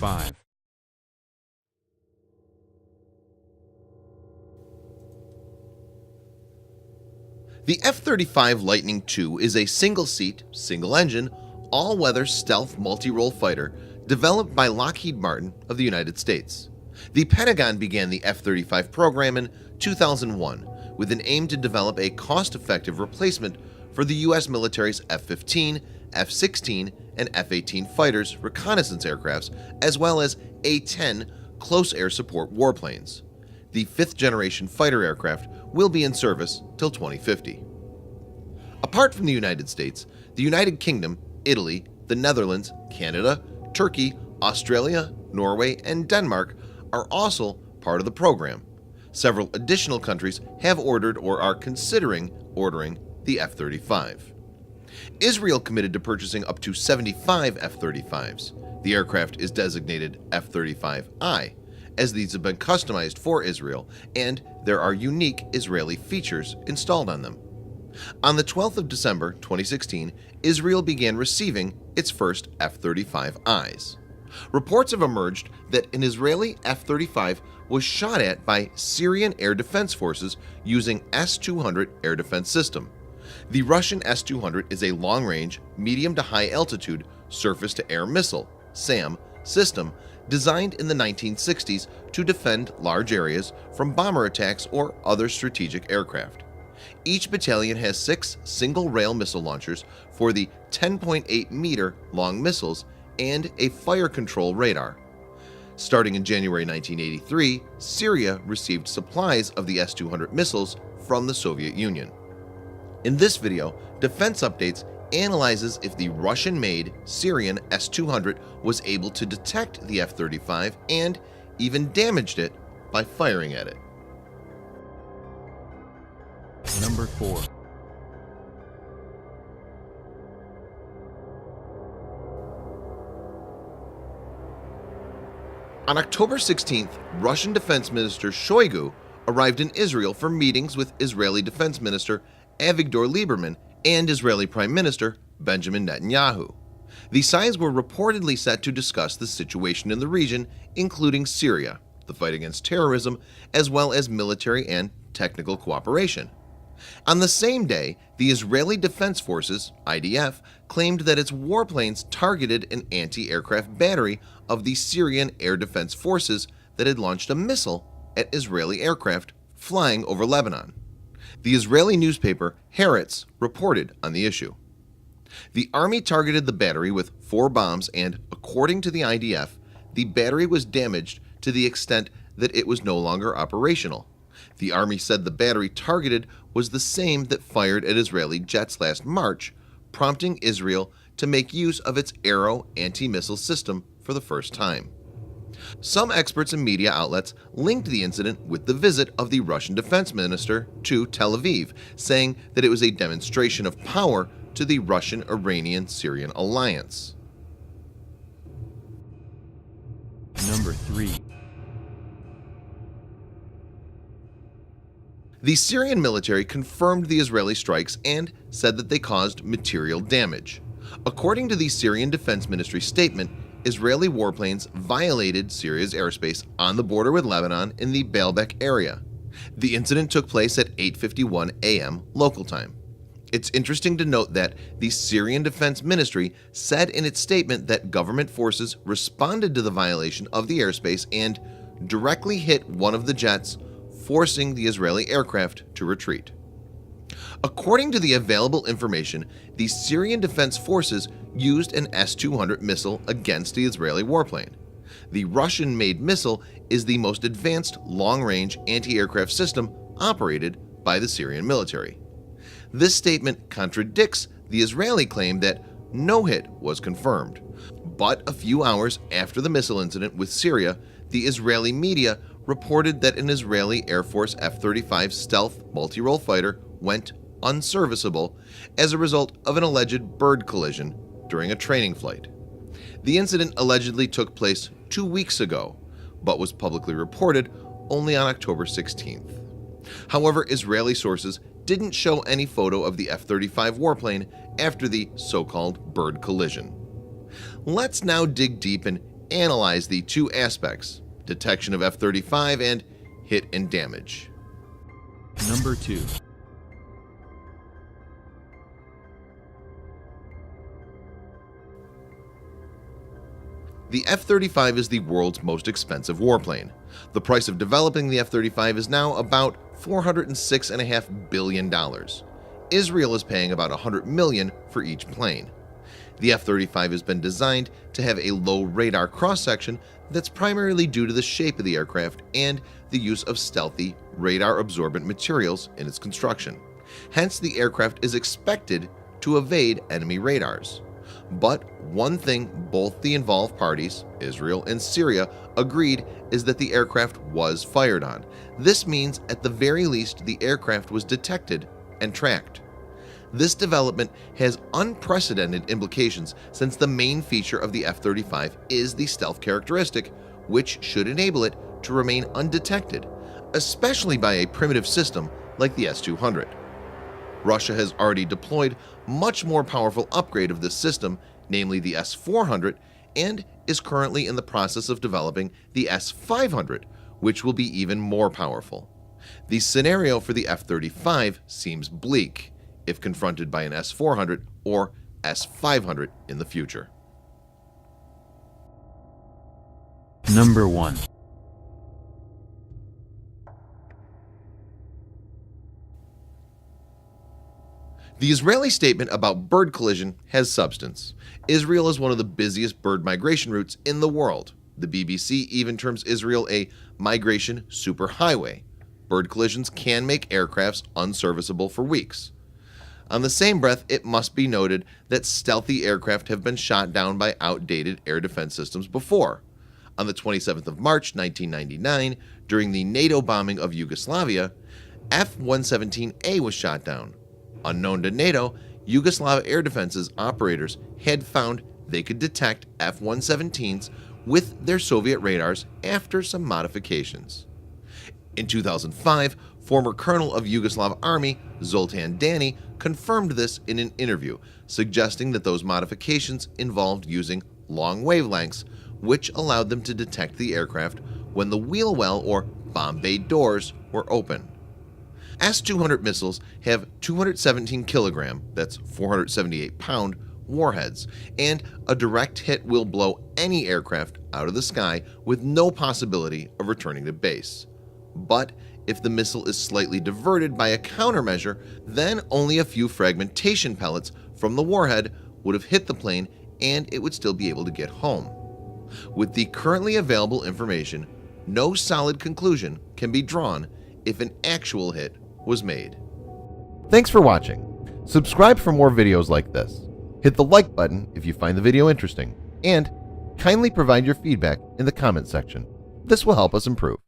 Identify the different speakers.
Speaker 1: F-35.
Speaker 2: The F-35 Lightning II is a single-seat, single-engine, all-weather stealth multi-role fighter developed by Lockheed Martin of the United States. The Pentagon began the F-35 program in 2001 with an aim to develop a cost-effective replacement for the U.S. military's F-15, F-16, and F-18 fighters, reconnaissance aircrafts, as well as A-10 close air support warplanes. The fifth-generation fighter aircraft will be in service till 2050. Apart from the United States, the United Kingdom, Italy, the Netherlands, Canada, Turkey, Australia, Norway, and Denmark are also part of the program. Several additional countries have ordered or are considering ordering the F-35. Israel committed to purchasing up to 75 F-35s. The aircraft is designated F-35I, as these have been customized for Israel, and there are unique Israeli features installed on them. On the 12th of December 2016, Israel began receiving its first F-35Is. Reports have emerged that an Israeli F-35 was shot at by Syrian air defense forces using S-200 air defense system. The Russian S-200 is a long-range, medium to high-altitude surface-to-air missile (SAM) system designed in the 1960s to defend large areas from bomber attacks or other strategic aircraft. Each battalion has 6 single-rail missile launchers for the 10.8-meter long missiles and a fire control radar. Starting in January 1983, Syria received supplies of the S-200 missiles from the Soviet Union. In this video, Defense Updates analyzes if the Russian-made Syrian S-200 was able to detect the F-35 and even damaged it by firing at it.
Speaker 1: Number 4.
Speaker 2: On October 16th, Russian Defense Minister Shoigu arrived in Israel for meetings with Israeli Defense Minister Avigdor Lieberman and Israeli Prime Minister Benjamin Netanyahu. The sides were reportedly set to discuss the situation in the region, including Syria, the fight against terrorism, as well as military and technical cooperation. On the same day, the Israeli Defense Forces (IDF) claimed that its warplanes targeted an anti-aircraft battery of the Syrian Air Defense Forces that had launched a missile at Israeli aircraft flying over Lebanon. The Israeli newspaper Haaretz reported on the issue. The army targeted the battery with 4 bombs and, according to the IDF, the battery was damaged to the extent that it was no longer operational. The army said the battery targeted was the same that fired at Israeli jets last March, prompting Israel to make use of its Arrow anti-missile system for the first time. Some experts and media outlets linked the incident with the visit of the Russian defense minister to Tel Aviv, saying that it was a demonstration of power to the Russian-Iranian-Syrian alliance.
Speaker 1: Number 3.
Speaker 2: The Syrian military confirmed the Israeli strikes and said that they caused material damage. According to the Syrian Defense Ministry statement, Israeli warplanes violated Syria's airspace on the border with Lebanon in the Baalbek area. The incident took place at 8:51 a.m. local time. It's interesting to note that the Syrian Defense Ministry said in its statement that government forces responded to the violation of the airspace and directly hit one of the jets, forcing the Israeli aircraft to retreat. According to the available information, the Syrian Defense Forces used an S-200 missile against the Israeli warplane. The Russian-made missile is the most advanced long-range anti-aircraft system operated by the Syrian military. This statement contradicts the Israeli claim that no hit was confirmed. But a few hours after the missile incident with Syria, the Israeli media reported that an Israeli Air Force F-35 stealth multi-role fighter went unserviceable as a result of an alleged bird collision during a training flight. The incident allegedly took place 2 weeks ago, but was publicly reported only on October 16th. However, Israeli sources didn't show any photo of the F-35 warplane after the so-called bird collision. Let's now dig deep and analyze the two aspects, detection of F-35 and hit and damage.
Speaker 1: Number 2.
Speaker 2: The F-35 is the world's most expensive warplane. The price of developing the F-35 is now about $406.5 billion. Israel is paying about $100 million for each plane. The F-35 has been designed to have a low radar cross-section that's primarily due to the shape of the aircraft and the use of stealthy, radar-absorbent materials in its construction. Hence, the aircraft is expected to evade enemy radars. But one thing both the involved parties, Israel and Syria, agreed is that the aircraft was fired on. This means at the very least the aircraft was detected and tracked. This development has unprecedented implications since the main feature of the F-35 is the stealth characteristic, which should enable it to remain undetected, especially by a primitive system like the S-200. Russia has already deployed much more powerful upgrade of this system, namely the S-400, and is currently in the process of developing the S-500, which will be even more powerful. The scenario for the F-35 seems bleak if confronted by an S-400 or S-500 in the future.
Speaker 1: Number 1.
Speaker 2: The Israeli statement about bird collision has substance. Israel is one of the busiest bird migration routes in the world. The BBC even terms Israel a migration superhighway. Bird collisions can make aircrafts unserviceable for weeks. On the same breath, it must be noted that stealthy aircraft have been shot down by outdated air defense systems before. On the 27th of March 1999, during the NATO bombing of Yugoslavia, F-117A was shot down. Unknown to NATO, Yugoslav air defenses operators had found they could detect F-117s with their Soviet radars after some modifications. In 2005, former colonel of Yugoslav Army Zoltan Dani confirmed this in an interview, suggesting that those modifications involved using long wavelengths, which allowed them to detect the aircraft when the wheel well or bomb bay doors were open. S-200 missiles have 217 kilogram, that's 478 pound, warheads, and a direct hit will blow any aircraft out of the sky with no possibility of returning to base. But if the missile is slightly diverted by a countermeasure, then only a few fragmentation pellets from the warhead would have hit the plane and it would still be able to get home. With the currently available information, no solid conclusion can be drawn if an actual hit was made. Thanks for watching. Subscribe for more videos like this. Hit the like button if you find the video interesting, and kindly provide your feedback in the comment section. This will help us improve.